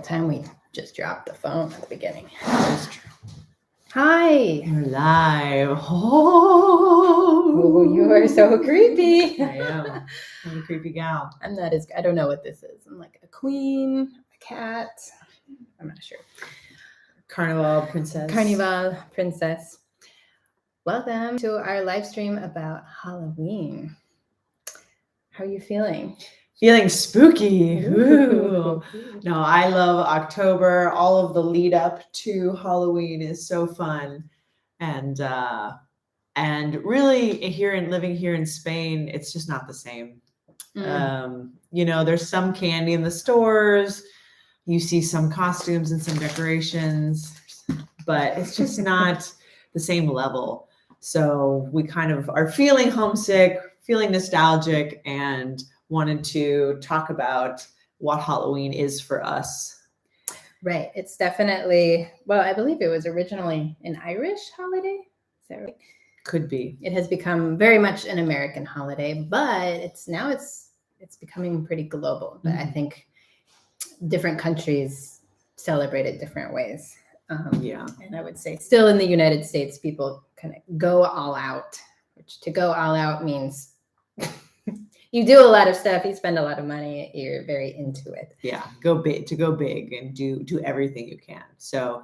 time we just dropped the phone at the beginning. That's true. Hi. You're live. Oh, You are so creepy. I am. I'm a creepy gal. I'm not as, I don't know what this is. I'm like a queen, a cat. I'm not sure. Carnival princess. Carnival princess. Welcome to our live stream about Halloween. How are you feeling? Feeling spooky. Ooh. No, I love October. All of the lead up to Halloween is so fun. And really living here in Spain, it's just not the same. There's some candy in the stores. You see some costumes and some decorations, but it's just not the same level. So we kind of are feeling homesick, feeling nostalgic, and wanted to talk about what Halloween is for us. Right. It's definitely, well, I believe it was originally an Irish holiday. Is that right? Could be. It has become very much an American holiday, but it's becoming pretty global. But I think different countries celebrate it different ways. And I would say still in the United States, people kind of go all out, which to go all out means you do a lot of stuff, you spend a lot of money, you're very into it. Yeah, go big and do everything you can. So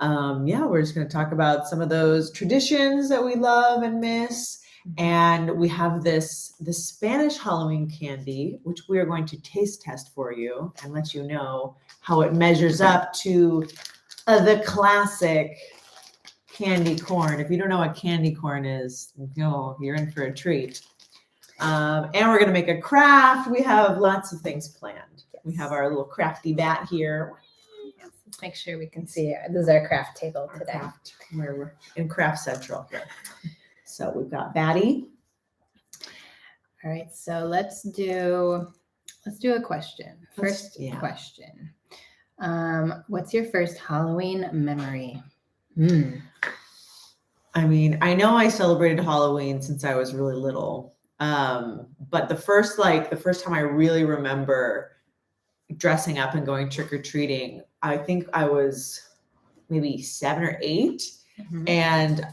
we're just going to talk about some of those traditions that we love and miss. And we have the Spanish Halloween candy, which we are going to taste test for you and let you know how it measures up to the classic candy corn. If you don't know what candy corn is, you're in for a treat. And we're going to make a craft. We have lots of things planned. Yes. We have our little crafty bat here. Yes, let's make sure we can see it. This is our craft table today. Where we're in Craft Central here. So we've got Batty. All right, so let's do a question. First question. What's your first Halloween memory? I mean, I know I celebrated Halloween since I was really little. But the first time I really remember dressing up and going trick-or-treating, I think I was maybe 7 or 8. And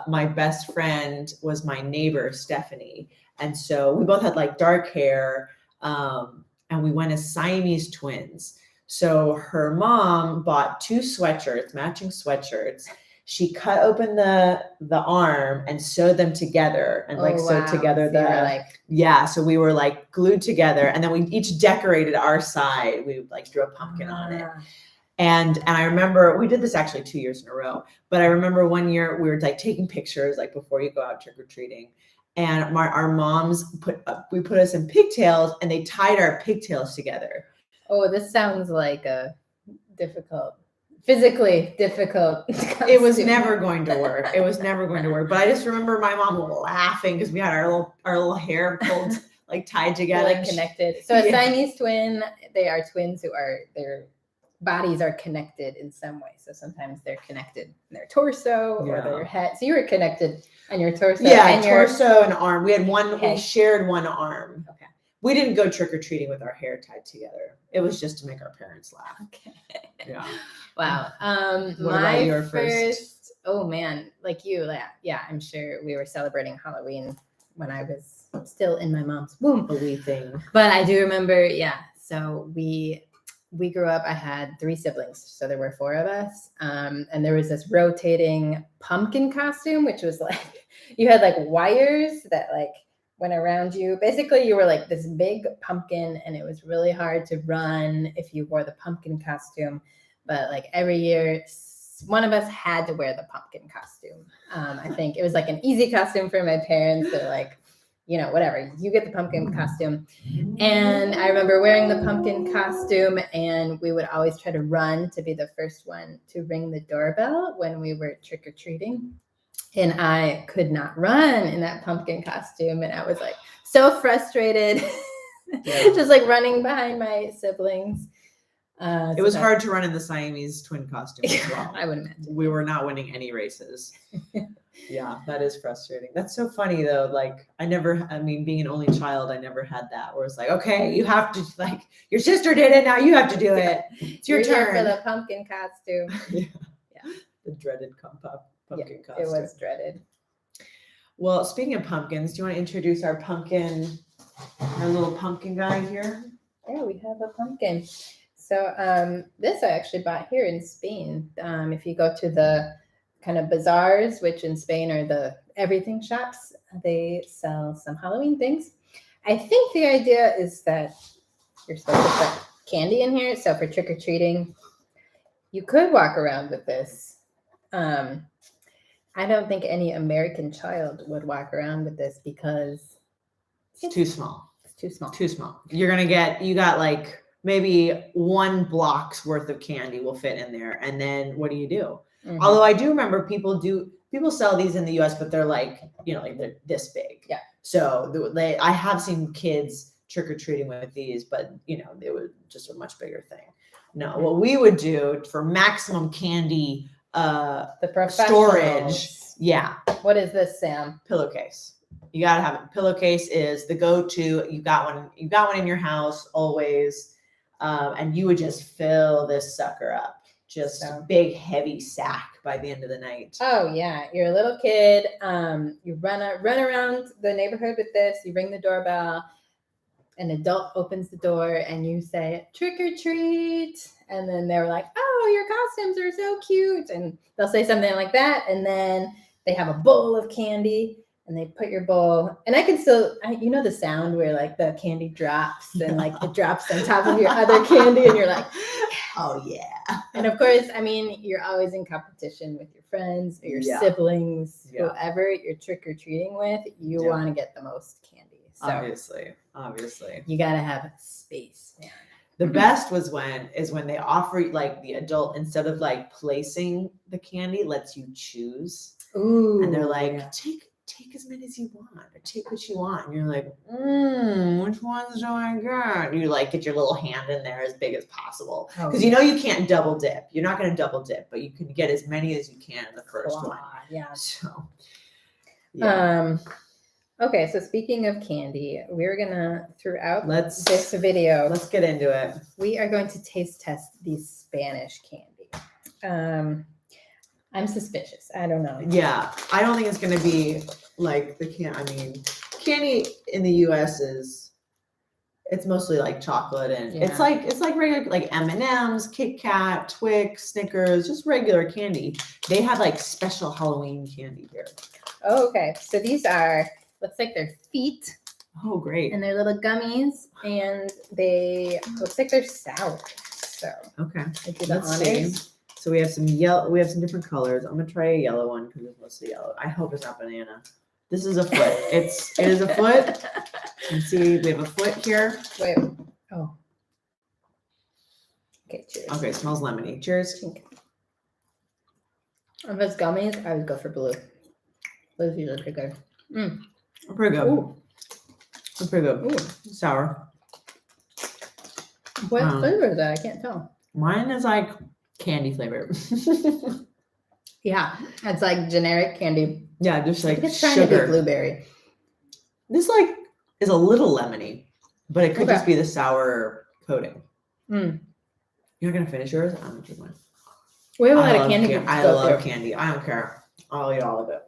my best friend was my neighbor, Stephanie. And so we both had like dark hair, and we went as Siamese twins. So her mom bought 2 matching sweatshirts. She cut open the arm and sewed them together and sewed together so we were like glued together, and then we each decorated our side. We drew a pumpkin on it. And I remember we did this actually 2 years in a row, but I remember one year we were like taking pictures like before you go out trick-or-treating, and our moms put us in pigtails, and they tied our pigtails together. Oh, this sounds like a physically difficult costume. It was never going to work. But I just remember my mom laughing because we had our little hair pulled tied together, connected. So a Siamese twin, they are twins who are their bodies are connected in some way. So sometimes they're connected in their torso or their head. So you were connected on your torso. Yeah, torso and arm. We had we shared one arm. Okay. We didn't go trick-or-treating with our hair tied together. It was just to make our parents laugh. Okay. Yeah. Wow. What about your first? Oh man, like you, yeah, I'm sure we were celebrating Halloween when I was still in my mom's womb. A wee thing. But I do remember, so we grew up, I had 3 siblings, so there were 4 of us. And there was this rotating pumpkin costume, which was you had wires that went around you. Basically, you were this big pumpkin, and it was really hard to run if you wore the pumpkin costume. But every year, one of us had to wear the pumpkin costume. I think it was an easy costume for my parents. They're whatever, you get the pumpkin costume. And I remember wearing the pumpkin costume, and we would always try to run to be the first one to ring the doorbell when we were trick-or-treating. And I could not run in that pumpkin costume. And I was so frustrated, just running behind my siblings. It was hard to run in the Siamese twin costume as well. I would imagine. We were not winning any races. Yeah, that is frustrating. That's so funny though. Like I mean, being an only child, I never had that where it's like, okay, you have to, like, your sister did it, now you have to do it. It's your You're here turn. for the pumpkin costume. Yeah. The dreaded pumpkin costume. It was dreaded. Well, speaking of pumpkins, do you want to introduce our little pumpkin guy here? Yeah, we have a pumpkin. So this I actually bought here in Spain. If you go to the kind of bazaars, which in Spain are the everything shops, they sell some Halloween things. I think the idea is that you're supposed to put candy in here. So for trick-or-treating, you could walk around with this. I don't think any American child would walk around with this because it's too small. It's too small. Too small. You got like maybe 1 block's worth of candy will fit in there. And then what do you do? Mm-hmm. Although I do remember people sell these in the US, but they're like, like they're this big. Yeah. So I have seen kids trick-or-treating with these, but it was just a much bigger thing. No, what we would do for maximum candy the storage. Yeah. What is this, Sam? Pillowcase. You gotta have it. Pillowcase is the go-to. You got one in your house always. And you would just fill this sucker up. Just a big, heavy sack by the end of the night. Oh yeah, you're a little kid. You run around the neighborhood with this. You ring the doorbell. An adult opens the door, and you say "trick or treat," and then they're like, "Oh, your costumes are so cute," and they'll say something like that, and then they have a bowl of candy. And they put your bowl, and I can still, the sound where like the candy drops and like it drops on top of your other candy, and you're like, oh yeah. And of course, you're always in competition with your friends or your siblings, whoever you're trick or treating with. You want to get the most candy. So obviously, you got to have space. Man. The best is when they offer like the adult, instead of like placing the candy, lets you choose. Ooh, and they're like, take as many as you want, or take what you want. And you're like, which ones do I get? You like get your little hand in there as big as possible. Because you can't double dip. You're not going to double dip, but you can get as many as you can in the first one. Yeah. So, yeah. Okay, so speaking of candy, we're gonna throughout this video. Let's get into it. We are going to taste test the Spanish candy. I'm suspicious. I don't know. Yeah, I don't think it's gonna be like candy in the US it's mostly like chocolate, and it's like regular like M&Ms, Kit Kat, Twix, Snickers, just regular candy. They have like special Halloween candy here. Oh, okay. So these looks like they're feet. Oh, great. And they're little gummies, and looks like they're sour. So okay, let's see. So we have some yellow. We have some different colors. I'm gonna try a yellow one because it's mostly yellow. I hope it's not banana. This is a foot. It is a foot. You can see we have a foot here. Wait. Oh. Okay. Cheers. Okay. It smells lemony. Cheers. Okay. If it's gummies, I would go for blue. Blue's usually pretty good. Pretty good. Ooh. Pretty good. Ooh. Sour. What flavor is that? I can't tell. Mine is like candy flavor. Yeah, it's like generic candy. Yeah, just like it's sugar. Trying to be blueberry. This like is a little lemony, but it could just be the sour coating. You're gonna finish yours? I'm gonna take mine. We have a lot of candy. I love candy. I don't care. I'll eat all of it.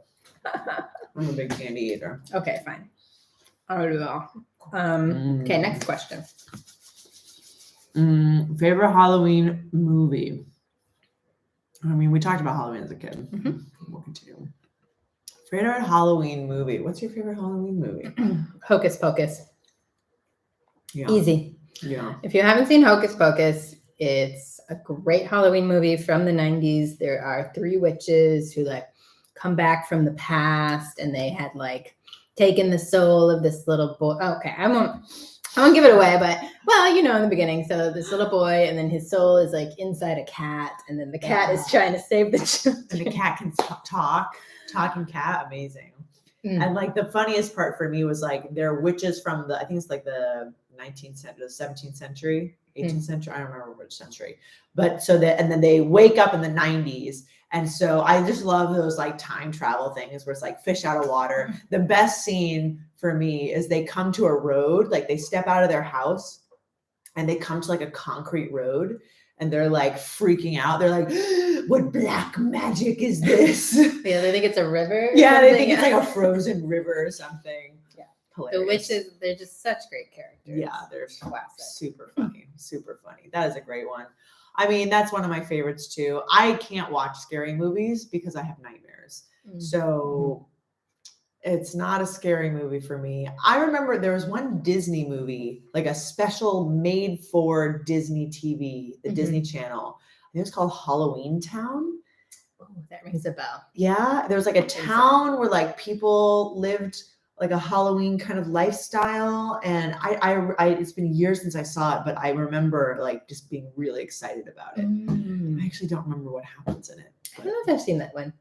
I'm a big candy eater. Okay, fine. I'll do it all. Okay, next question. Favorite Halloween movie? We talked about Halloween as a kid. We'll continue. Favorite Halloween movie? What's your favorite Halloween movie? Hocus Pocus. Yeah. Easy. Yeah. If you haven't seen Hocus Pocus, it's a great Halloween movie from the 90s. There are 3 witches who like come back from the past, and they had like taken the soul of this little boy. Okay, I won't give it away, but in the beginning, so this little boy, and then his soul is like inside a cat, and then the cat is trying to save the children. And the cat can talking cat, amazing. And like the funniest part for me was like they're witches from I think it's like the 19th century, the 17th century. 18th century. I don't remember which century, but so that, and then they wake up in the 90s. And so I just love those like time travel things where it's like fish out of water. The best scene for me is they come to a road, like they step out of their house and they come to like a concrete road and they're like freaking out. They're like, what black magic is this? Yeah, they think it's a river. Yeah, they think it's like a frozen river or something. Yeah. Hilarious. The witches, they're just such great characters. Yeah, they're Classic. super funny. Super funny. That is a great one. I mean, that's one of my favorites too. I can't watch scary movies because I have nightmares. So it's not a scary movie for me. I remember there was one Disney movie, like a special made for Disney TV, the Disney Channel. I think it was called Halloween Town. Oh, that rings a bell. Yeah, there was like a town where like people lived like a Halloween kind of lifestyle, and I it's been years since I saw it, but I remember like just being really excited about it. I actually don't remember what happens in it. I don't know if I've seen that one.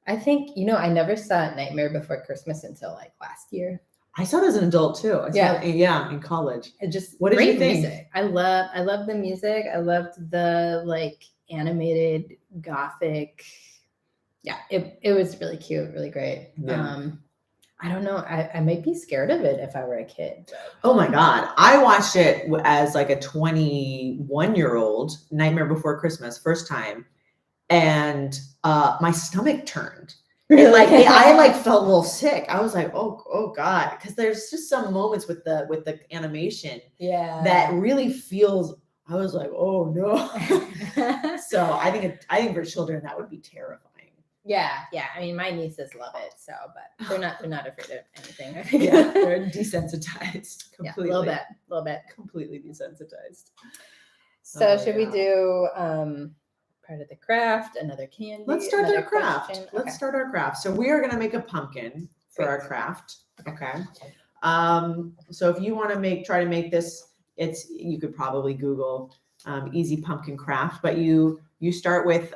I think, I never saw Nightmare Before Christmas until like last year. I saw it as an adult too. I saw it, in college. It just What did great you think? music. I love the music. I loved the like animated gothic. Yeah, it was really cute, really great. Yeah. I don't know. I might be scared of it if I were a kid. But... Oh my God. I watched it as like a 21-year-old, Nightmare Before Christmas, first time. And my stomach turned. Really? And, like I like felt a little sick. I was like, oh God. Because there's just some moments with the animation that really feels, I was like, oh no. So I think for children that would be terrifying. Yeah. I mean, my nieces love it, but they're not afraid of anything. I think. Yeah, they're desensitized completely. Yeah, a little bit. Completely desensitized. So should we do part of the craft, another candy? Let's start our craft. Question? Let's start our craft. So we are going to make a pumpkin for our craft. Okay. So if you want to try to make this, you could probably Google easy pumpkin craft, but you start with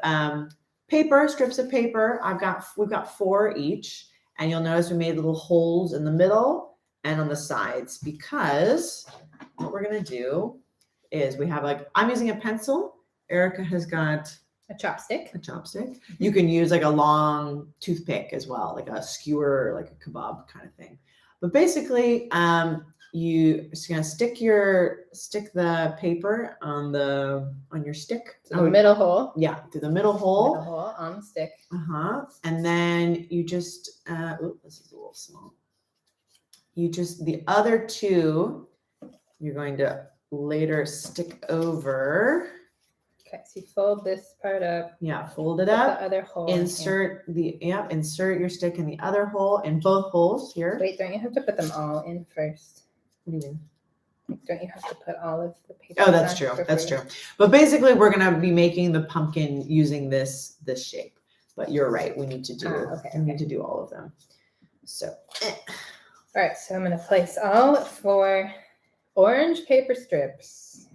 paper, strips of paper. We've got 4 each, and you'll notice we made little holes in the middle and on the sides, because what we're going to do is we have I'm using a pencil. Erica has got a chopstick. You can use like a long toothpick as well, like a skewer, like a kebab kind of thing. But basically, you're just gonna stick the paper on your stick. The middle hole. Yeah, through the middle hole. Middle hole on the stick. And then you just this is a little small. The other 2, you're going to later stick over. Okay, so you fold this part up. Yeah, fold it up. The other hole. Insert your stick in the other hole, in both holes here. Wait, don't you have to put them all in first? What do you mean? Don't you have to put all of the paper? Oh, that's true. That's true. But basically, we're gonna be making the pumpkin using this shape. But you're right. We need to do all of them. So. All right. So I'm gonna place all 4 orange paper strips.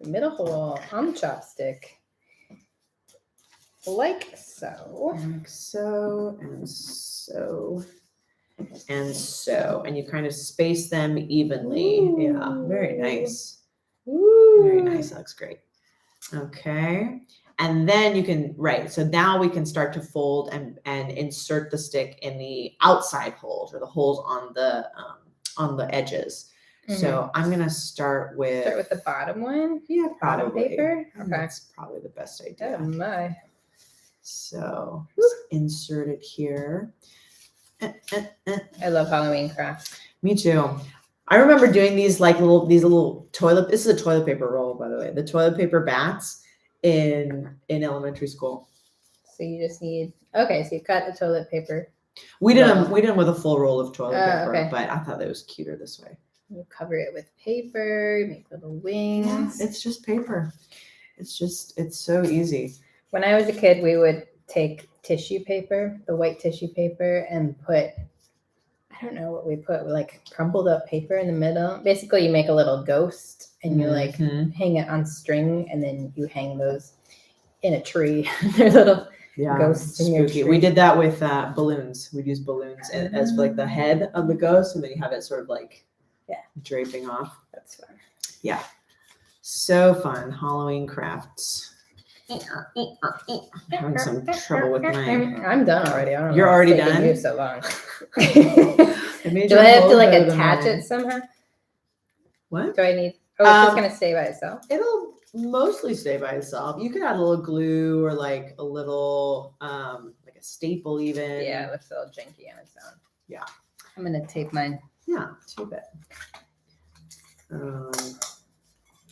Middle hole on the chopstick, like so. And so, and you kind of space them evenly. Ooh. Yeah, very nice. Ooh. Very nice. That looks great. Okay. And then you can, so now we can start to fold and insert the stick in the outside holes, or the holes on the edges. So I'm gonna start with the bottom one. Yeah, bottom paper. Okay, that's probably the best idea. Oh my! So insert it here. I love Halloween crafts. Me too. I remember doing these little toilet. This is a toilet paper roll, by the way. The toilet paper bats in elementary school. So you just need. Okay, so you cut the toilet paper. We did them with a full roll of toilet paper, okay. But I thought that was cuter this way. You cover it with paper, you make little wings. Yeah, it's just paper. It's so easy. When I was a kid, we would take tissue paper, the white tissue paper, and put, I don't know what we put, like crumpled up paper in the middle. Basically, you make a little ghost and you hang it on string, and then you hang those in a tree. They're little ghosts in your tree. We did that with balloons. We'd use balloons as like the head of the ghost, and then you have it sort of like draping off. That's fun. Yeah. So fun. Halloween crafts. Having some trouble with my. I'm done already. I don't know You're what's already taking done? you so long. I made Do your I have to whole like better than attach mine. it somehow? What? Do I need? Oh, it's just Um, gonna stay by itself. It'll mostly stay by itself. You could add a little glue or like a little like a staple even. Yeah, it looks a little janky on its own. Yeah. I'm gonna tape mine. Yeah, tape it.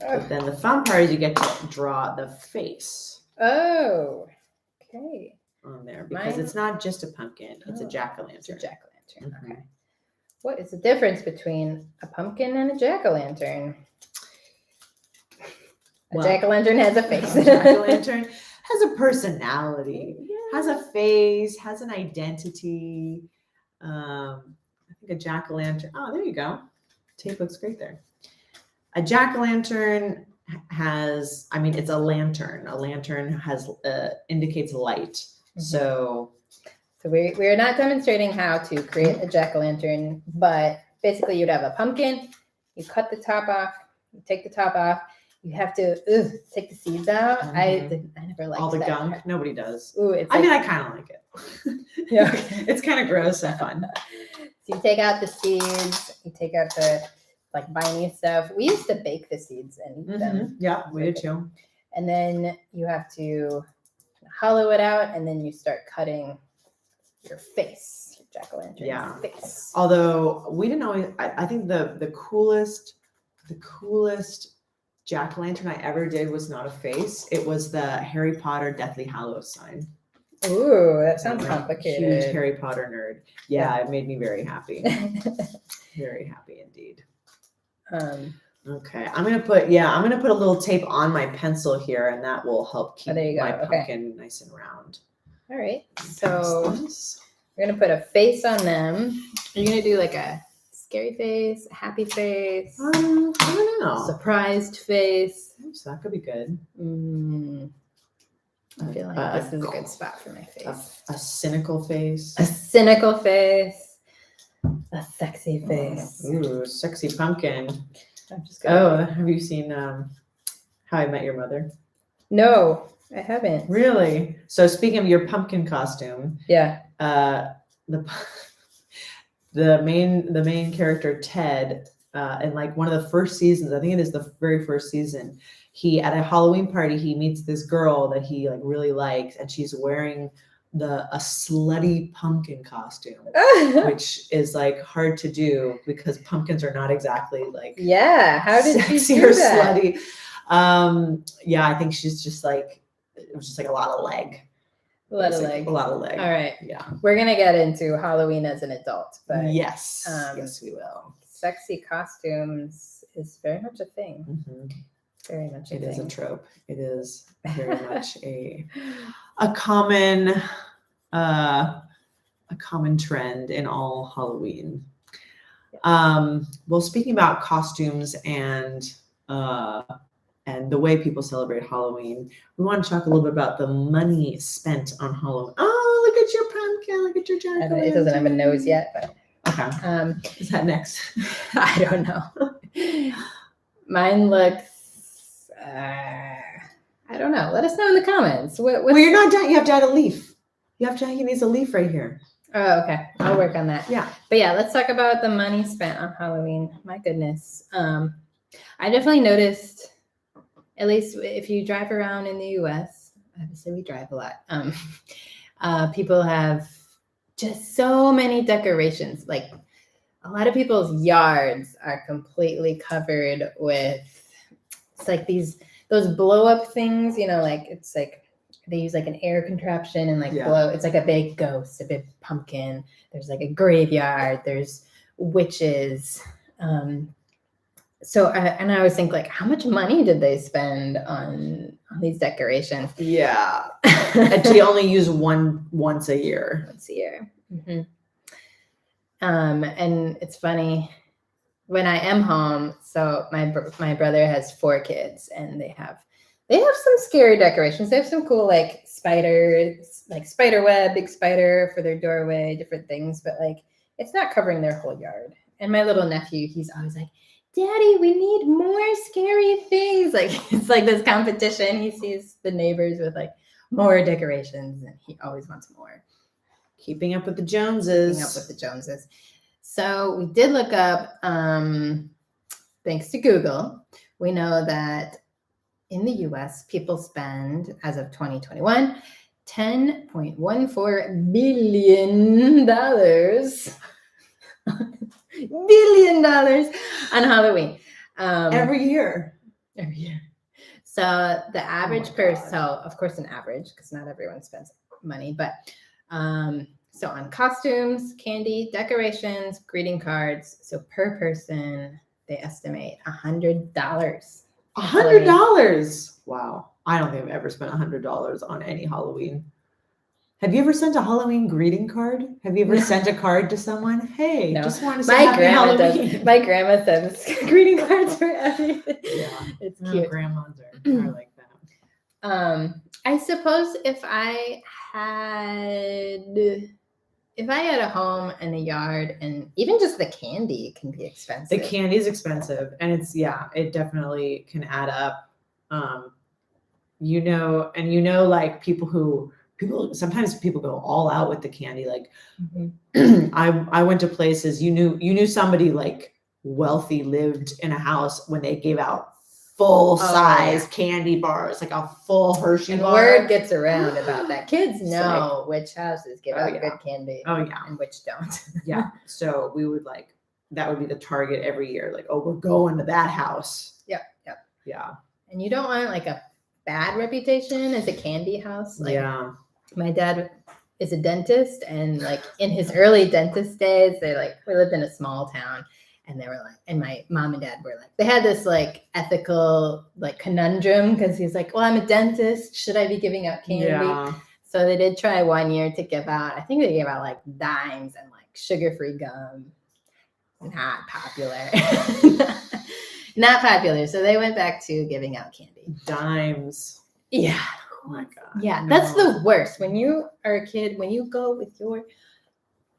But then the fun part is you get to draw the face Oh, okay. on there because Mine- it's not just a pumpkin; it's a Oh, jack o' It's a lantern. jack-o'-lantern. Mhm. Okay. What is the difference between a pumpkin and a jack-o'-lantern? A Well, jack-o'-lantern has a face. A jack o' lantern has a personality, Yeah. has a face, has an identity. I think a jack o' lantern. Oh, there you go. Tape looks great there. A jack o' lantern has, I mean, it's a lantern. A lantern has indicates light. Mhm. So So we're not demonstrating how to create a jack-o'-lantern, but basically you'd have a pumpkin, you cut the top off, you take the top off, you have to take the seeds out. Mhm. I never liked all the that gunk, part. nobody does. Ooh, it's I like, mean, I kind of like it. Yeah, okay. It's kind of gross and fun. So you take out the seeds, you take out the like viney stuff. We used to bake the seeds and eat them. Mhm. Yeah, we did too. And then you have to hollow it out and then you start cutting your face, your jack-o'-lantern's Yeah. face. Although we didn't always, I think the coolest jack o' lantern I ever did was not a face. It was the Harry Potter Deathly Hallows sign. Ooh, that sounds I'm a complicated. Huge Harry Potter nerd. Yeah, it made me very happy. Very happy indeed. Okay, I'm gonna put a little tape on my pencil here, and that will help keep there you my go, okay. pumpkin nice and round. All right, Pass so this. we're gonna put a face on them. You're gonna do like a scary face, a happy face, I don't know. surprised face. So that could be good. I feel like this is a good spot for my face. A cynical face. A cynical face, a sexy face. Ooh, sexy pumpkin. I'm just gonna. Oh, have you seen How I Met Your Mother? No, I haven't. Really? So speaking of your pumpkin costume, Yeah. the the main character Ted, in like one of the first seasons, I think it is the very first season, he at a Halloween party he meets this girl that he like really likes, and she's wearing a slutty pumpkin costume, which is like hard to do because pumpkins are not exactly like Yeah. How did she sexy do or that? slutty. Yeah, I think she's just like it was just like a lot of leg. A lot of basically, leg. A lot of leg. All right. Yeah. We're gonna get into Halloween as an adult, but Yes. Yes, we will. sexy costumes is very much a thing. Mhm. Very much a It thing. is a trope. It is very much a common trend in all Halloween. Well, speaking about costumes and the way people celebrate Halloween, we want to talk a little bit about the money spent on Halloween. Oh, look at your pumpkin! Look at your jack. It doesn't have a nose yet, but okay. Is that next? I don't know. Mine looks. I don't know. Let us know in the comments. Well, you're not done. You have to add a leaf. He needs a leaf right here. Oh, okay. I'll work on that. Yeah. But yeah, let's talk about the money spent on Halloween. My goodness. I definitely noticed, at least if you drive around in the US, obviously we drive a lot. People have just so many decorations. Like a lot of people's yards are completely covered with, it's like those blow up things, like it's like they use like an air contraption and like blow. It's like a big ghost, a big pumpkin. There's like a graveyard. There's witches. So I always think like, how much money did they spend on these decorations? Yeah. And they only use once a year. Once a year. Mm-hmm. And it's funny when I am home. So my brother has 4 kids, and they have some scary decorations. They have some cool like spiders, like spider web, big spider for their doorway, different things. But like, it's not covering their whole yard. And my little nephew, he's always like, Daddy, we need more scary things. Like it's like this competition. He sees the neighbors with like more decorations, and he always wants more. Keeping up with the Joneses. Keeping up with the Joneses. So we did look up, thanks to Google, we know that in the US, people spend, as of 2021, $10.14 billion billion dollars on Halloween. Every year. Every year. So the average person, God. so of course an average, because not everyone spends money, but so on costumes, candy, decorations, greeting cards. So per person, they estimate $100. $100. Wow. I don't think I've ever spent $100 on any Halloween. Have you ever sent a Halloween greeting card? Have you ever sent a card to someone? Hey, No. just want to say My happy grandma Halloween. does. My grandma sends greeting cards for everything. Yeah. It's No, cute. grandmas are like that. I suppose if I had a home and a yard, and even just the candy can be expensive. The candy is expensive, and it definitely can add up. Like sometimes people go all out with the candy. Like I went to places, you knew somebody like wealthy lived in a house when they gave out full size candy bars, like a full Hershey And bar. word gets around about that. Kids It's know which houses give out good candy Oh yeah. and which don't. Yeah. So we would that would be the target every year. Like, oh, we're going to that house. Yep. Yeah. And you don't want like a bad reputation as a candy house. Like, yeah. my dad is a dentist, and like in his early dentist days, we lived in a small town, and they were like, and my mom and dad were like, they had this like ethical like conundrum, because he's like, well, I'm a dentist, should I be giving out candy? Yeah. So they did try one year to give out, I think they gave out like dimes and like sugar-free gum. Not popular. Not popular. So they went back to giving out candy. Dimes. Yeah. Oh my God. Yeah, No. that's the worst. When you are a kid, when you go with your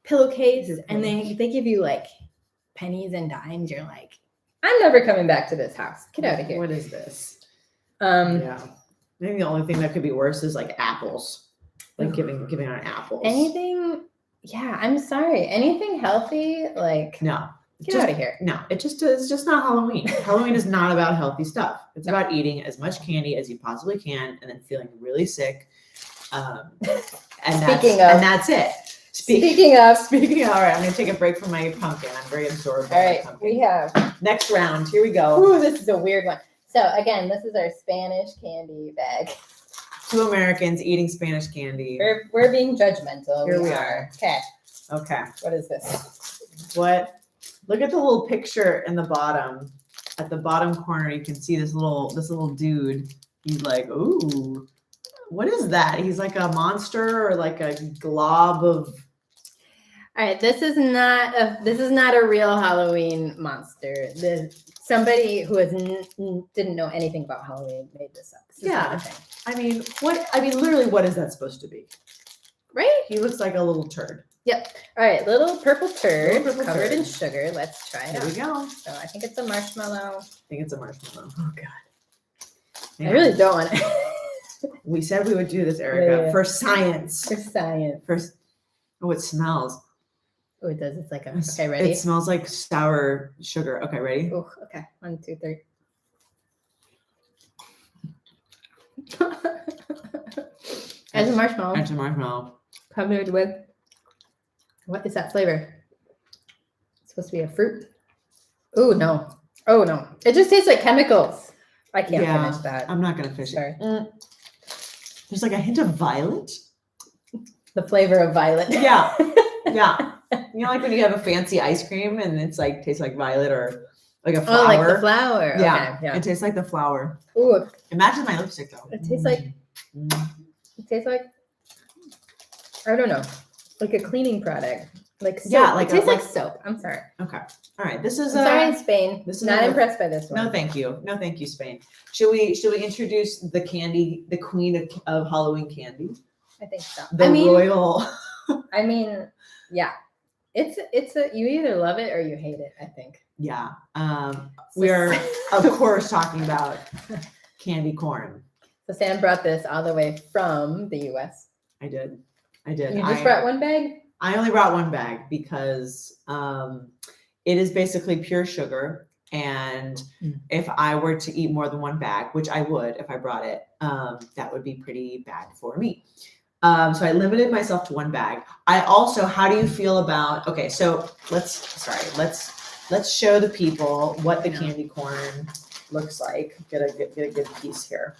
pillowcase and they give you like pennies and dimes, you're like, I'm never coming back to this house. Get out of here. What is this? Yeah. I think the only thing that could be worse is like apples. Like giving out apples. Anything, yeah, I'm sorry. Anything healthy, like No. get out of here. No, it's just not Halloween. Halloween is not about healthy stuff. It's about eating as much candy as you possibly can and then feeling really sick. And that's it. Speaking of, All right, I'm going to take a break from my pumpkin. I'm very absorbed by all my right, pumpkin. we have, Next round. Here we go. ooh, this is a weird one. So again, this is our Spanish candy bag. 2 Americans eating Spanish candy. We're being judgmental. Here we are. Okay, Okay. what is this? What? Look at the little picture in the bottom. At the bottom corner, you can see this little dude. He's like, ooh, what is that? He's like a monster or like a glob of. All right, this is not a real Halloween monster. Somebody who didn't know anything about Halloween made this up. This is not a thing. Literally, what is that supposed to be? Right? He looks like a little turd. Yep. All right, little purple turd Little purple covered turd. in sugar. Let's try it Here out. we go. So I think it's a marshmallow. I think it's a marshmallow. Oh God. I really don't want it. We said we would do this, Erica, Yeah. for science. For science. First, oh, it smells. Oh, it does. It's like okay, ready? It smells like sour sugar. Okay, ready? Oh, okay. 1, 2, 3. As a marshmallow It's a marshmallow. covered with, what is that flavor? It's supposed to be a fruit. Oh no. Oh no. It just tastes like chemicals. I can't Yeah, finish that. I'm not gonna finish Sorry. it. There's like a hint of violet. The flavor of violet. Yeah. Yeah. You know, like when you have a fancy ice cream and it's like tastes like violet or like a flower. Oh, like the flower. Yeah. Okay, yeah. It tastes like the flower. Ooh, Imagine my lipstick though. it tastes like I don't know, like a cleaning product. Like soap. Yeah, like it tastes a- like soap. I'm sorry. Okay. All right. This is I'm sorry, Spain. this is Not another- impressed by this one. No, thank you. No, thank you, Spain. Should we introduce the candy, the queen of Halloween candy? I think so. The royal. I mean, yeah. you either love it or you hate it, I think. Yeah. We are, of course, talking about candy corn. So Sam brought this all the way from the US. I did. You just brought one bag? I only brought one bag because it is basically pure sugar. And if I were to eat more than one bag, which I would if I brought it, that would be pretty bad for me. So I limited myself to one bag. I also, how do you feel about, okay, so let's show the people what the candy corn looks like. Get a good piece here.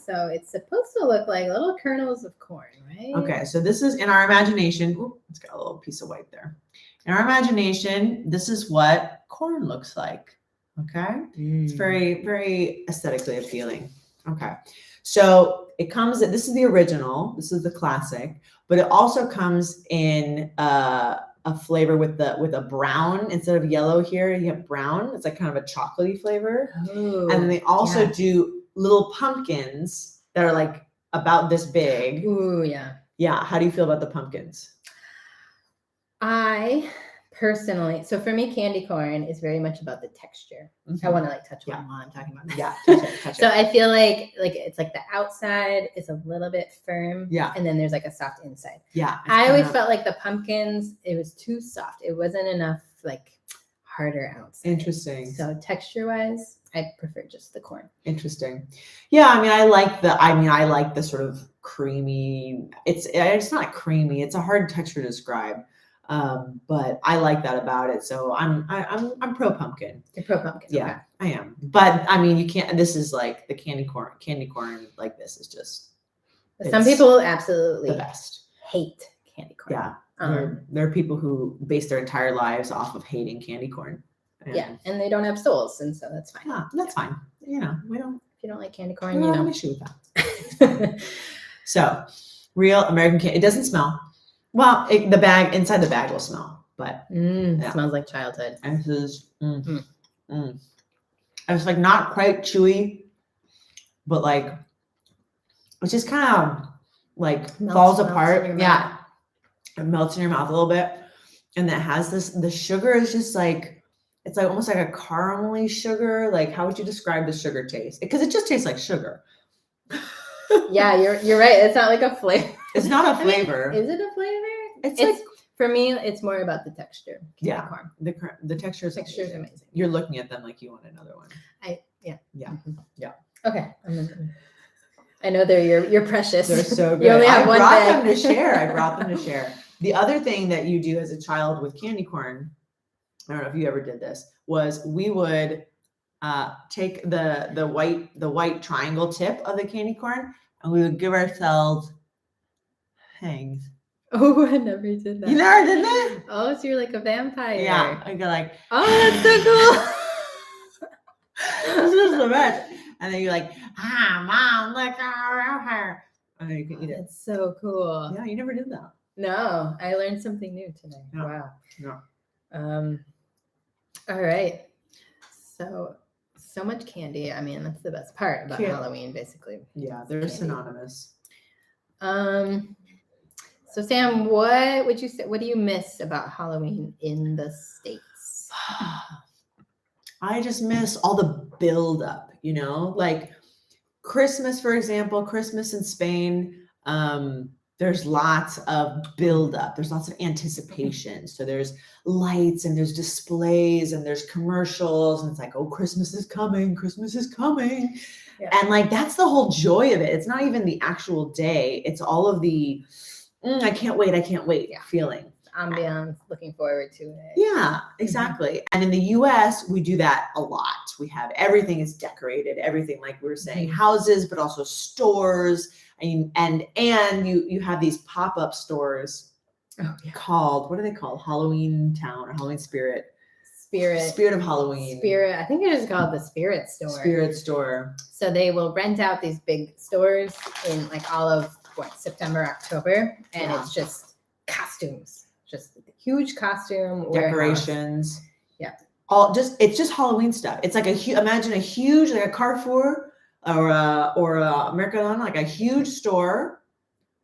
So it's supposed to look like little kernels of corn, right? Okay, so this is in our imagination. Ooh, it's got a little piece of white there. In our imagination, this is what corn looks like. Okay, it's very, very aesthetically appealing. Okay, so it comes. This is the original. This is the classic, but it also comes in a flavor with a brown instead of yellow. Here you have brown. It's like kind of a chocolatey flavor, and they also do little pumpkins that are like about this big. Ooh, yeah. Yeah. How do you feel about the pumpkins? I personally, so for me, candy corn is very much about the texture. I want to like touch one while I'm talking about that. Yeah, touch it. So I feel like it's like the outside is a little bit firm. Yeah. And then there's like a soft inside. Yeah. I always felt like the pumpkins, it was too soft. It wasn't enough like harder outside. Interesting. So texture wise, I prefer just the corn. Interesting. Yeah, I mean, I like the sort of creamy. It's not creamy. It's a hard texture to describe, but I like that about it. So I'm pro pumpkin. You're pro pumpkin. Yeah, okay. I am. But I mean, you can't. This is like the candy corn. Candy corn like this is just. Some people absolutely the best. hate candy corn. Yeah, there are people who base their entire lives off of hating candy corn. And they don't have souls, and so that's fine. Yeah, that's fine. You know, we don't. If you don't like candy We corn, don't you have know. an issue with that. So, real American candy. It doesn't smell. Well, inside the bag will smell, but It smells like childhood. and this is. It's like not quite chewy, but like it's just kind of like falls apart. Yeah, it melts in your mouth a little bit, and that has this. The sugar is just like. It's like almost like a caramely sugar. Like, how would you describe the sugar taste? Because it just tastes like sugar. Yeah, you're right. It's not like a flavor. It's not a flavor. Is it a flavor? It's like, for me, it's more about the texture. Yeah. Corn. The texture is amazing. You're looking at them like you want another one. Yeah. Yeah. Okay. I know they're your precious. They're so good. You only have one brought bag. them to share. I brought them to share. The other thing that you do as a child with candy corn, I don't know if you ever did this, was we would take the white triangle tip of the candy corn and we would give ourselves hangs. Oh, I never did that. You never did that? Oh, so you're like a vampire. Yeah. I go like, oh, that's so cool. this is the best. And then you're like, mom, look around her. And then you can eat it. That's so cool. Yeah, you never did that. No, I learned something new today. Yeah. Wow. Yeah. All right. So much candy. I mean, that's the best part about Halloween, basically. Yeah, they're synonymous. So Sam, what would you say? What do you miss about Halloween in the States? I just miss all the build up, like Christmas, for example, Christmas in Spain. There's lots of build up. There's lots of anticipation. So there's lights and there's displays and there's commercials and it's like, oh, Christmas is coming. Christmas is coming. Yeah. And like, that's the whole joy of it. It's not even the actual day. It's all of the, I can't wait feeling. Ambiance, looking forward to it. Yeah, exactly. And in the US, we do that a lot. We have everything is decorated, everything, like we were saying, houses, but also stores. And you have these pop-up stores called, what are they called? Halloween Town or Halloween Spirit of Halloween. I think it is called the Spirit Store. Spirit Store. So they will rent out these big stores in like all of September, October, and it's just costumes, just huge costume decorations. Warehouse. It's just Halloween stuff. It's like imagine a huge, like a Carrefour or a Mercadona, like a huge store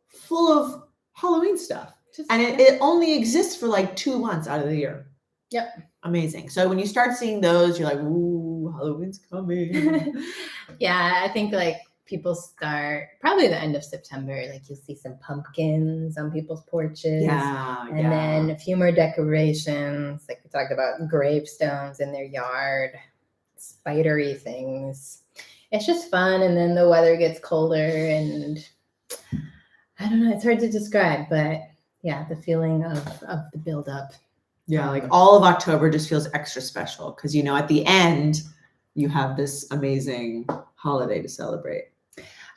full of Halloween stuff. And it only exists for like 2 months out of the year. Yep. Amazing. So when you start seeing those, you're like, ooh, Halloween's coming. Yeah, I think like people start probably the end of September. Like you'll see some pumpkins on people's porches. Yeah. And then a few more decorations. Like we talked about gravestones in their yard, spidery things. It's just fun. And then the weather gets colder and I don't know, it's hard to describe, but yeah, the feeling of the buildup. Yeah, like all of October just feels extra special because, you know, at the end, you have this amazing holiday to celebrate.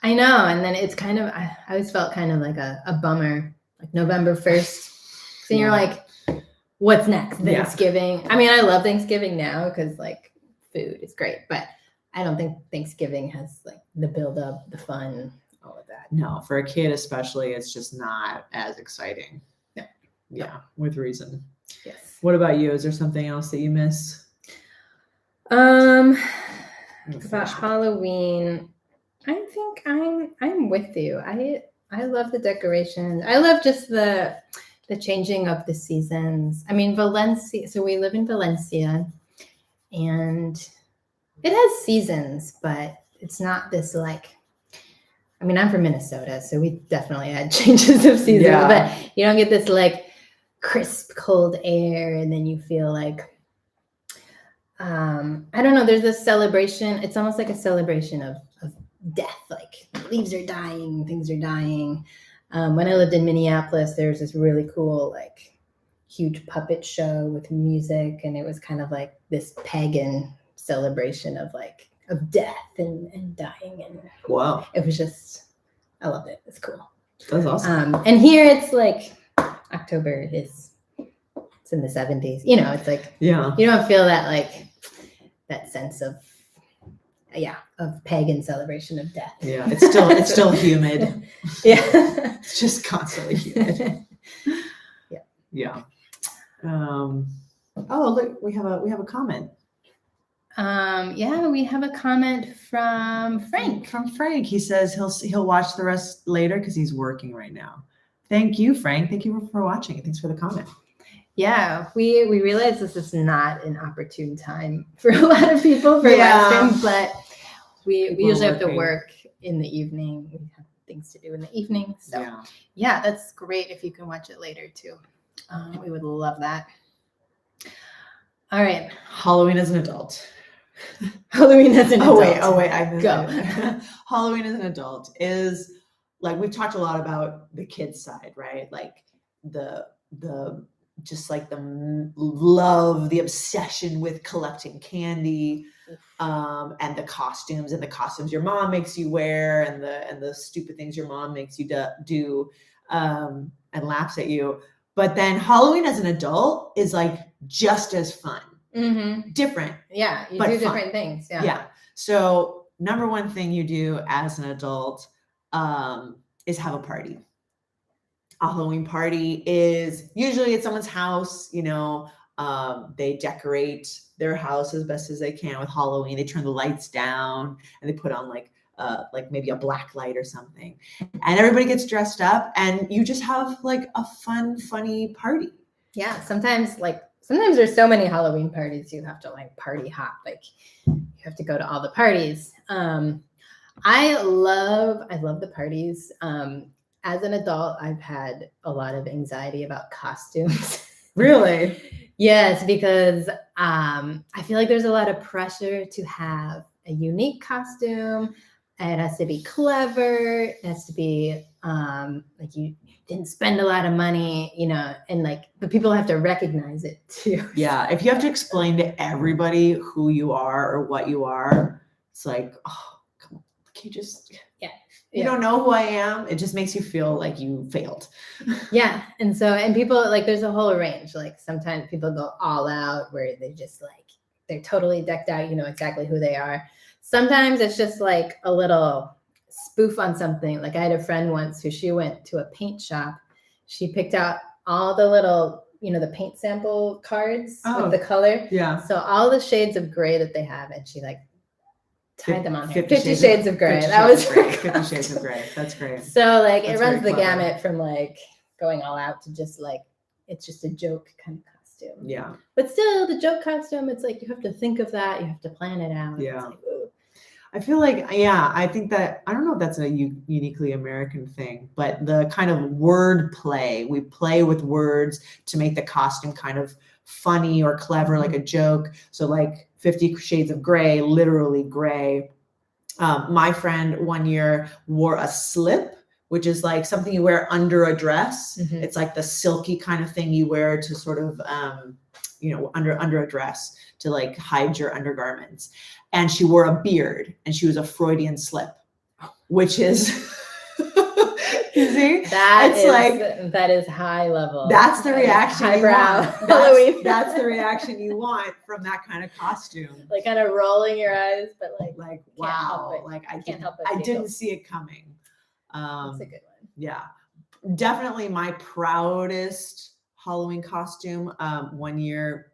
I know. And then it's kind of, I always felt kind of like a bummer, like November 1st. So you're like, what's next? Thanksgiving. Yeah. I mean, I love Thanksgiving now because like food is great, but I don't think Thanksgiving has like the buildup, the fun, all of that. No, for a kid especially, it's just not as exciting. No. Yeah, with reason. Yes. What about you? Is there something else that you miss? About Halloween, I think I'm with you. I love the decorations. I love just the changing of the seasons. I mean, Valencia. So we live in Valencia, and it has seasons, but it's not this like. I mean, I'm from Minnesota, so we definitely had changes of season, but you don't get this like crisp, cold air, and then you feel like. I don't know. There's this celebration. It's almost like a celebration of death. Like leaves are dying, things are dying. When I lived in Minneapolis, there was this really cool, like, huge puppet show with music, and it was kind of like this pagan celebration of death and dying. And wow, it was just, I loved it. It's cool. That's awesome. And here it's like October it's in the 70s. You know, it's like you don't feel that like that sense of pagan celebration of death. Yeah, it's still humid. Yeah, it's just constantly humid. Yeah. Oh, look, we have a comment. We have a comment from Frank. He says he'll watch the rest later because he's working right now. Thank you, Frank. Thank you for watching. Thanks for the comment. Yeah, we realize this is not an opportune time for a lot of people for live stream, but we usually have to work in the evening. We have things to do in the evening. So yeah, that's great if you can watch it later too. We would love that. All right. Halloween as an adult. Halloween as an adult. Oh wait, I missed Go. it. Halloween as an adult is like, we've talked a lot about the kids side, right? Like the just like the love, the obsession with collecting candy, and the costumes your mom makes you wear, and the stupid things your mom makes you do, and laughs at you. But then Halloween as an adult is like just as fun. Mm-hmm. Different. Yeah, you do different things. Yeah. So number one thing you do as an adult is have a party. A Halloween party is usually at someone's house. You know, they decorate their house as best as they can with Halloween. They turn the lights down and they put on like maybe a black light or something, and everybody gets dressed up, and you just have like a funny party. Yeah, sometimes there's so many Halloween parties you have to like party hop. Like you have to go to all the parties. I love the parties. As an adult, I've had a lot of anxiety about costumes. Really? Yes, because I feel like there's a lot of pressure to have a unique costume. It has to be clever. It has to be like you didn't spend a lot of money, you know, and but people have to recognize it too. Yeah, if you have to explain to everybody who you are or what you are, it's like, oh, come on, can you just you don't know who I am. It just makes you feel like you failed. Yeah. And people there's a whole range. Like sometimes people go all out where they just they're totally decked out. You know exactly who they are. Sometimes it's just like a little spoof on something. Like I had a friend once who she went to a paint shop. She picked out all the little, the paint sample cards with the color. Yeah. So all the shades of gray that they have. And she tied them on 50 Shades of Gray. That was 50 Shades of Gray. That's great. So it runs the gamut from going all out to just like it's just a joke kind of costume. Yeah. But still, the joke costume, it's like you have to think of that, you have to plan it out. Yeah. It's like, ooh. I feel like, yeah, I think that, I don't know if that's a uniquely American thing, but the kind of word play, we play with words to make the costume kind of funny or clever, like a joke. So like 50 Shades of Grey, literally gray. My friend one year wore a slip, which is like something you wear under a dress. Mhm. It's like the silky kind of thing you wear to sort of, under a dress to like hide your undergarments. And she wore a beard and she was a Freudian slip, which is, you see, That is high level. That's the reaction you highbrow want. Halloween. That's the reaction you want from that kind of costume. Like kind of rolling your eyes, but like wow, like I didn't see it coming. That's a good one. Yeah, definitely my proudest Halloween costume. One year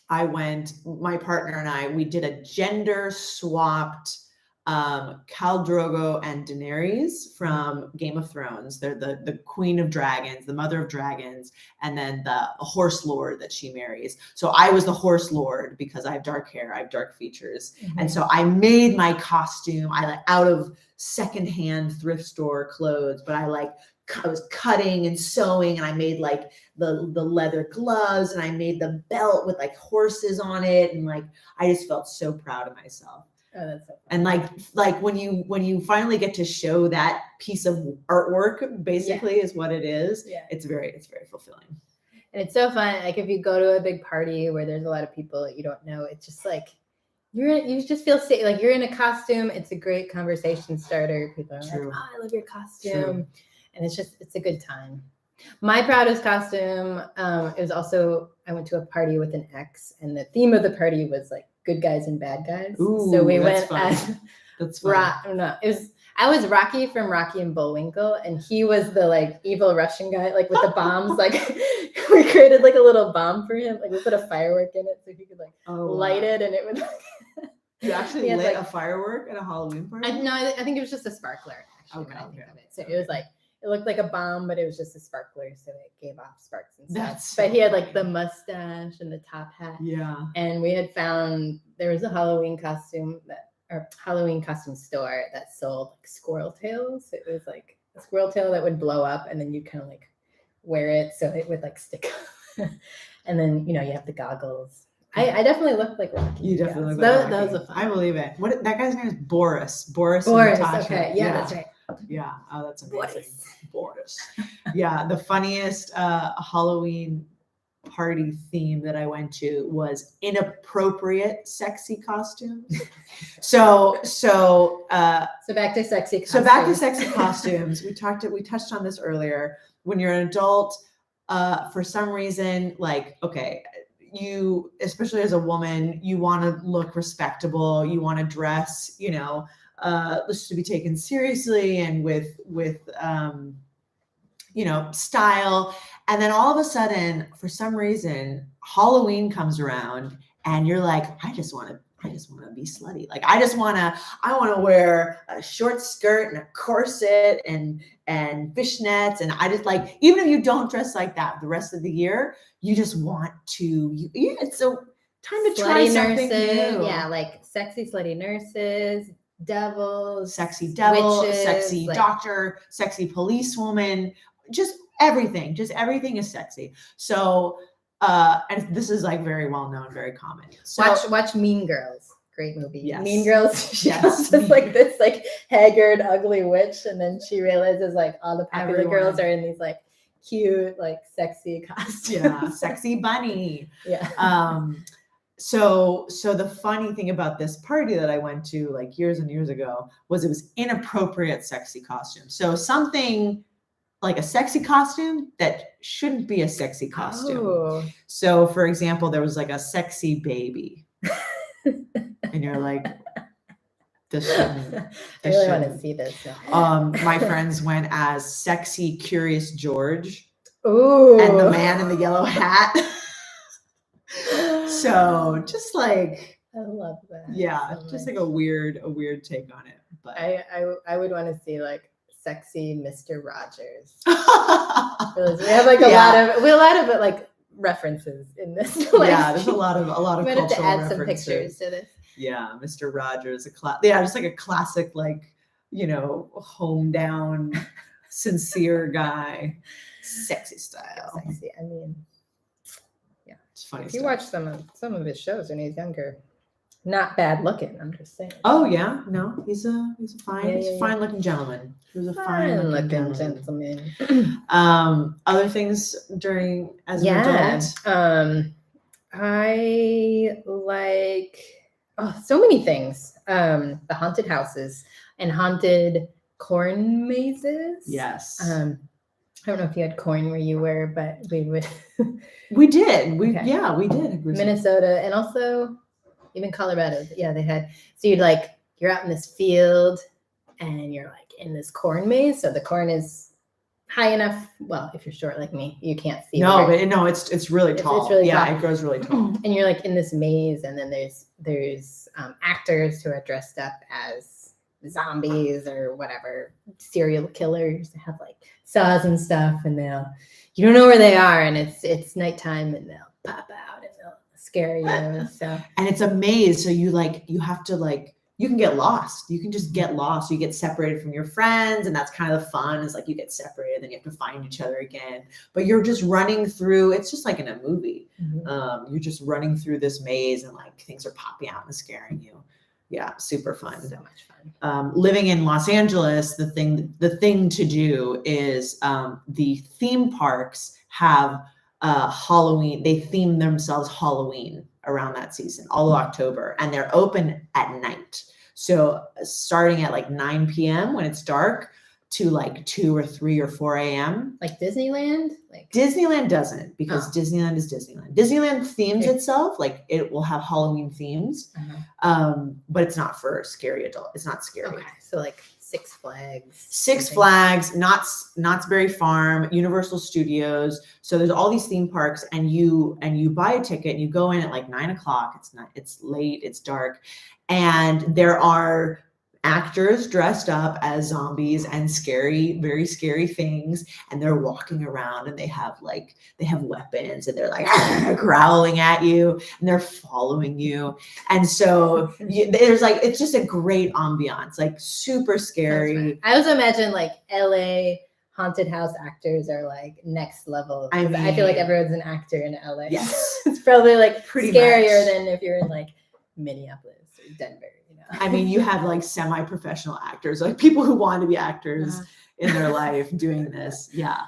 my partner and I, we did a gender swapped Khal Drogo and Daenerys from Game of Thrones. They're the queen of dragons, the mother of dragons, and then the horse lord that she marries. So I was the horse lord because I have dark hair, I have dark features. Mm-hmm. And so I made my costume, out of secondhand thrift store clothes, but I was cutting and sewing, and I made like the leather gloves, and I made the belt with like horses on it, and like I just felt so proud of myself. Oh, that's so fun. And like when you finally get to show that piece of artwork, basically is what it is. Yeah. It's very fulfilling. And it's so fun. Like if you go to a big party where there's a lot of people that you don't know, it's just like you just feel safe. Like you're in a costume. It's a great conversation starter. People are True. like, "Oh, I love your costume," True. and it's a good time. My proudest costume. It was also I went to a party with an ex, and the theme of the party was like good guys and bad guys. Ooh, so we that's went fun. as That's fun. I was Rocky from Rocky and Bullwinkle, and he was the like evil Russian guy, like with the bombs. Like we created like a little bomb for him. Like we put a firework in it so he could like light it, and it would. You actually lit a firework at a Halloween party? I think it was just a sparkler. Actually, when I think of it. So it was like it looked like a bomb, but it was just a sparkler, so it gave off sparks and stuff. But he had like the mustache and the top hat. Yeah. And we had found there was a Halloween costume store that sold like squirrel tails. It was like a squirrel tail that would blow up, and then you kind of like wear it so it would like stick. And then you have the goggles. I definitely looked like Rocky. You definitely look like Rocky. That was a fun. I believe it. That guy's name is Boris. Boris. Okay. Yeah, that's right. Yeah. Oh, that's amazing. Boris. Yeah. The funniest Halloween party theme that I went to was inappropriate sexy costumes. So back to sexy costumes. So back to sexy costumes. We touched on this earlier. When you're an adult, for some reason, like, okay, you, especially as a woman, you want to look respectable. You want to dress, to be taken seriously and with style. And then all of a sudden, for some reason, Halloween comes around and you're like, I just want to be slutty. Like, I want to wear a short skirt and a corset and fishnets. And I just like, even if you don't dress like that the rest of the year, you just want to, it's a time to try something new. Yeah. Like sexy, slutty nurses, devils, sexy devil, witches, sexy doctor, sexy policewoman, just everything is sexy. So, and this is like very well known, very common. So watch Mean Girls. Great movie. Yes. Mean Girls. She's just like this like haggard, ugly witch, and then she realizes like all the popular girls are in these like cute, like sexy costumes. Yeah, sexy bunny. Yeah. So the funny thing about this party that I went to like years and years ago was it was inappropriate sexy costume. So something like a sexy costume that shouldn't be a sexy costume. Oh. So for example, there was like a sexy baby. And you're like, this shouldn't. I really want to see this. My friends went as sexy Curious George. Ooh. And the man in the yellow hat. So just like, I love that. Yeah, so just much. like a weird take on it. But I would want to see like sexy Mr. Rogers. We have like a lot of like references in this. Yeah, there's a lot of I'm gonna have to cultural add some references. pictures to this. Yeah, Mr. Rogers, just like a classic, like, home down, sincere guy, sexy style. Sexy. I mean, It's funny. if you watch some of his shows when he's younger, not bad looking. I'm just saying. Oh yeah, no, he's a fine, Yeah. fine looking gentleman. He was a Fine fine looking looking gentleman. Other things as an Yeah. adult. I like so many things. The haunted houses and haunted corn mazes. Yes. I don't know if you had corn where you were, but we would. We did. Okay. We did. Minnesota and also even Colorado. Yeah, they had. So you're out in this field and you're like in this corn maze. So the corn is high enough. Well, if you're short like me, you can't see. It's really tall. It's really tall. It grows really tall. And you're like in this maze, and then there's actors who are dressed up as zombies or whatever, serial killers. They have like saws and stuff, and you don't know where they are, and it's nighttime, and they'll pop out and they'll scare you. So and it's a maze, so you have to you can get lost. You can just get lost. You get separated from your friends, and that's kind of the fun. Is like you get separated, then you have to find each other again. But you're just running through. It's just like in a movie. Mhm. You're just running through this maze, and like things are popping out and scaring you. Yeah, super fun. So much fun. Living in Los Angeles, the thing to do is the theme parks have Halloween. They theme themselves Halloween around that season, all of October, and they're open at night. So starting at like 9 p.m. when it's dark to like 2 or 3 or 4 a.m. Like Disneyland? Like Disneyland doesn't, because Disneyland is Disneyland. Disneyland themes itself, like it will have Halloween themes, but it's not for scary adult. It's not scary. Okay, so like Six Flags. Six Flags, Knott's Berry Farm, Universal Studios. So there's all these theme parks, and you buy a ticket and you go in at like 9 o'clock. It's late, it's dark, and there are actors dressed up as zombies and very scary things, and they're walking around, and they have weapons, and they're like growling at you, and they're following you, and so there's like, it's just a great ambiance, like super scary. I also imagine like LA haunted house actors are like next level. I feel like everyone's an actor in LA. Yes. It's probably like Pretty scarier much. than if you're in like Minneapolis or Denver. I mean, you have like semi-professional actors, like people who want to be actors in their life doing this. Yeah.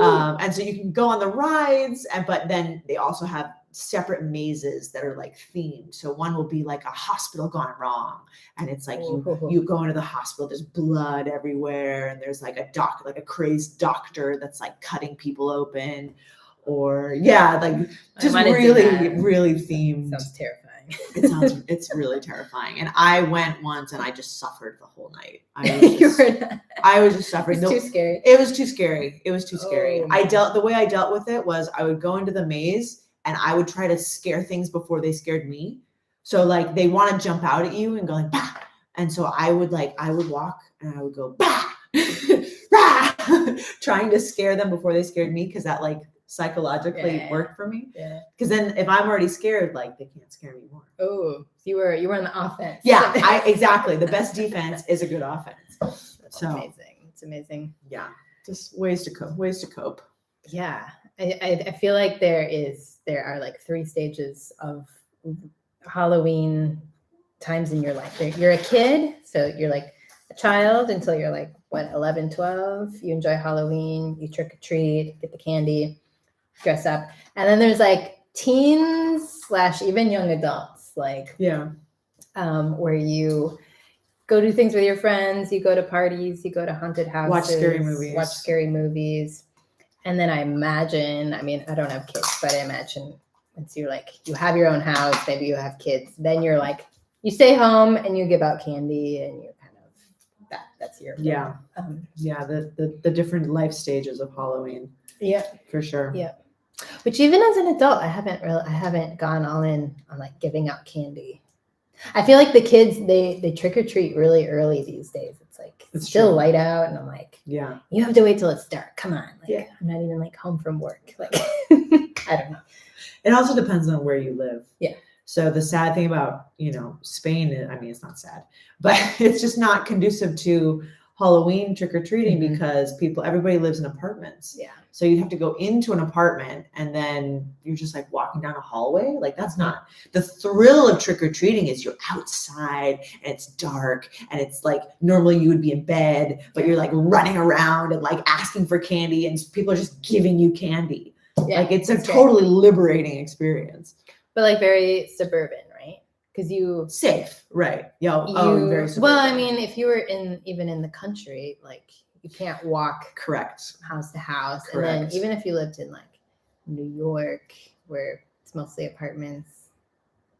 And so you can go on the rides, but then they also have separate mazes that are like themed. So one will be like a hospital gone wrong. And it's like you go into the hospital, there's blood everywhere. And there's like a crazed doctor that's like cutting people open. Or just really themed. Sounds terrifying. It's really terrifying. And I went once and I just suffered the whole night. I was just suffering. Too scary. It was too scary. It was too scary. Oh, The way I dealt with it was I would go into the maze and I would try to scare things before they scared me. So like they want to jump out at you and go like, bah! And so I would walk and I would go, bah! Rah! Trying to scare them before they scared me, because that like psychologically worked for me. Yeah. Because then if I'm already scared, like they can't scare me more. Oh, you were on the offense. Yeah, exactly. The best defense is a good offense. That's amazing. It's amazing. Yeah. Just ways to cope. Yeah. I feel like there are like 3 stages of Halloween times in your life. You're a kid, so you're like a child until you're like 11, 12. You enjoy Halloween, you trick or treat, get the candy, dress up. And then there's like teens / even young adults, like where you go do things with your friends, you go to parties, you go to haunted houses, watch scary movies. And then I imagine, I mean, I don't have kids, but I imagine once you have your own house, maybe you have kids, then you're like, you stay home and you give out candy, and you kind of, that's your the different life stages of Halloween. Yeah, for sure. Yeah, which even as an adult, I haven't gone all in on like giving out candy. I feel like the kids they trick or treat really early these days. It's like It's still true. light out, and I'm like, Yeah. you have to wait till it's dark. Come on. Like, Yeah. I'm not even like home from work. Like, I don't know. It also depends on where you live. Yeah. So the sad thing about, Spain, I mean, it's not sad, but it's just not conducive to Halloween trick-or-treating Mhm. because everybody lives in apartments. Yeah. So you'd have to go into an apartment and then you're just like walking down a hallway. Like that's not the thrill of trick-or-treating is you're outside and it's dark and it's like normally you would be in bed, but you're like running around and like asking for candy and people are just giving you candy. Yeah, Like it's a it's great. totally liberating experience. But like very suburban, right? Because you Safe, right? Very well, I suburban. mean, if you were even in the country, like you can't walk Correct. house to house. Correct. And then even if you lived in like New York, where it's mostly apartments,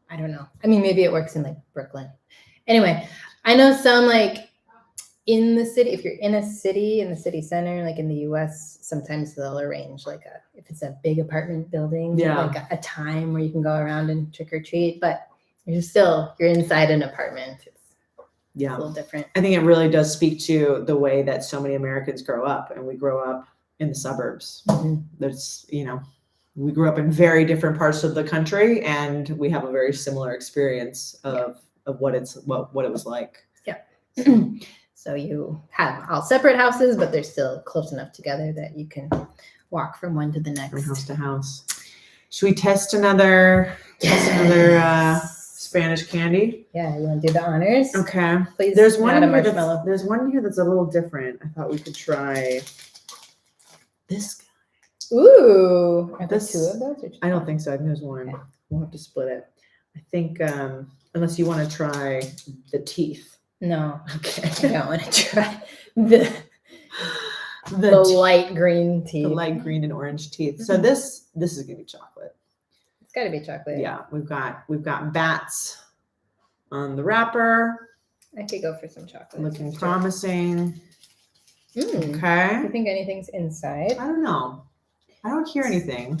I don't know. I mean, maybe it works in like Brooklyn. Anyway, I know some like in the city, if you're in a city, in the city center, like in the US, sometimes they'll arrange like if it's a big apartment building, Yeah. like a time where you can go around and trick or treat, but you're inside an apartment. It's a little different. I think it really does speak to the way that so many Americans grow up, and we grow up in the suburbs. Mhm. There's, we grew up in very different parts of the country, and we have a very similar experience of what it was like. Yeah. So you have all separate houses, but they're still close enough together that you can walk from one to the next. From house to house. Should we test another Spanish candy? Yeah, you want to do the honors? Okay. Please. There's one add a here marshmallow. there's one here that's a little different. I thought we could try this guy. Ooh, are there This- two of those? Or just I don't one? think so. I think there's one. Okay. We'll have to split it. I think unless you want to try the teeth. No, I Okay. don't want to try the The light green tea. the light green and orange teeth. So this is gonna be chocolate. It's got to be chocolate. Yeah, we've got bats on the wrapper. I could go for some chocolate. Looking promising. Mm. Okay. You think anything's inside? I don't know. I don't hear anything.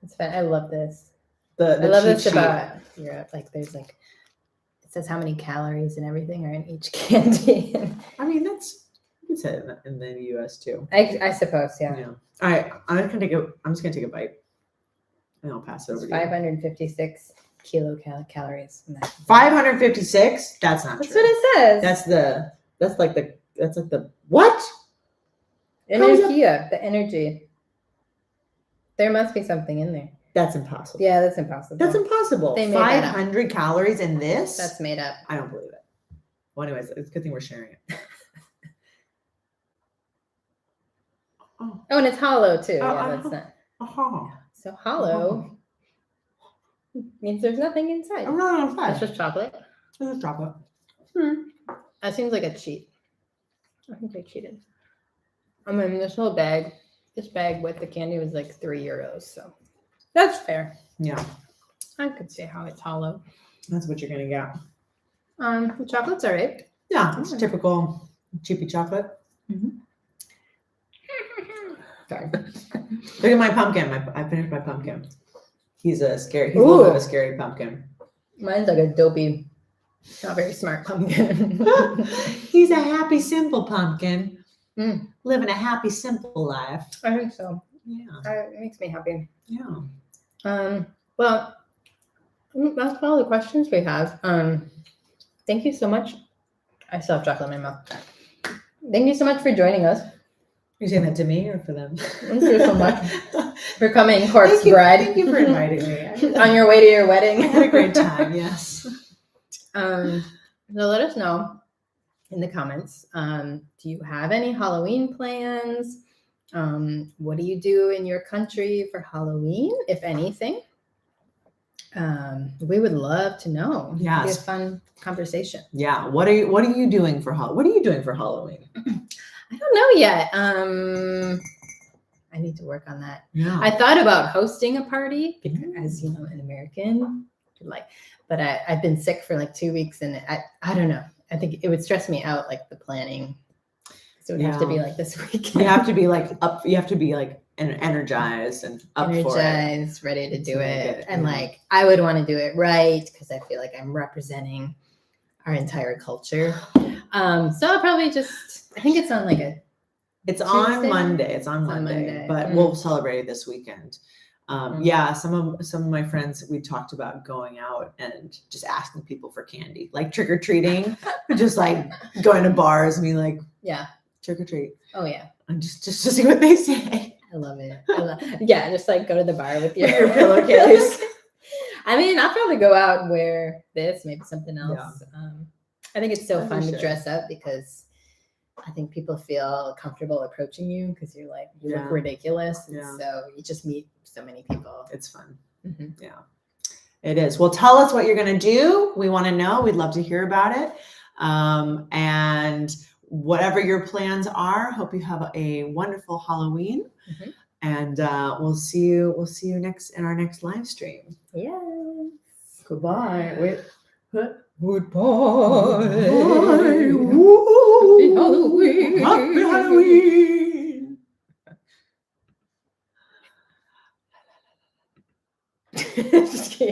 It's fun. I love this. The I love cheat this sheet. about Europe. Like, there's like, it says how many calories and everything are in each candy. I mean, you can say it in the US too. I suppose, yeah. Yeah. All right. I'm just gonna take a bite, and I'll pass it over It's to you. 556 calories. In that. 556? That's not That's true. what it says. That's like the what? Energia, the energy. There must be something in there. That's impossible. Yeah, that's impossible. That's impossible. They made that up. 500 calories in this? That's made up. I don't believe it. Well, anyways, it's a good thing we're sharing it. Oh. Oh, and it's hollow too. Oh, Yeah, that's not. Oh. So hollow means there's nothing inside. I'm not on It's fire. just chocolate. This is chocolate. That seems like a cheat. I think they cheated. I mean, this bag with the candy was like €3, so that's fair. Yeah, I could see how it's hollow. that's what you're gonna get. The chocolate's all right. Yeah, it's typical cheapy chocolate. Sorry. Look at my pumpkin. I finished my pumpkin. He's a little bit of a scary pumpkin. Mine's like a dopey, not very smart pumpkin. He's a happy, simple pumpkin. Mm. Living a happy, simple life. I think so. Yeah. It makes me happy. Yeah. Well, that's all the questions we have. Thank you so much. I still have chocolate in my mouth. Thank you so much for joining us. You saying that to me or for them? Thank you so much for coming, corpse bride. Thank you for inviting me. On your way to your wedding. I had a great time. Yes. So let us know in the comments. Do you have any Halloween plans? What do you do in your country for Halloween, if anything? We would love to know. It'd be a Yes. fun conversation. Yeah. What are you doing for Halloween? I don't know yet. I need to work on that. Yeah. I thought about hosting a party because, as you know, an American, but I've been sick for like 2 weeks, and I don't know. I think it would stress me out, like the planning. So it would have to be like this weekend. You have to be like up. You have to be like energized and up for it. Energized, ready to do To make it, it, and yeah. like I would want to do it right because I feel like I'm representing our entire culture. So I'll probably I think it's on like a It's on Tuesday? Monday. It's on It's on Monday, Monday. but Mm. we'll celebrate it this weekend. Mhm. Yeah, some of my friends, we talked about going out and just asking people for candy, like trick or treating, just like going to bars and be like, Yeah. trick or treat, Oh yeah. and just to see what they say. I love it. Yeah, just like go to the bar with your, With your pillowcase. I mean, I'll probably go out and wear this, maybe something Yeah. else. I think it's so As you fun to should. dress up because I think people feel comfortable approaching you because you're like, you Yeah. look ridiculous. And Yeah. so you just meet so many people. It's fun. Mhm. Yeah, it is. Well, tell us what you're going to do. We want to know. We'd love to hear about it. And whatever your plans are, hope you have a wonderful Halloween. Mhm. And we'll see you next in our next live stream. Yes. Goodbye. Wait. Goodbye. Woo. Halloween. Happy Halloween. Just kidding.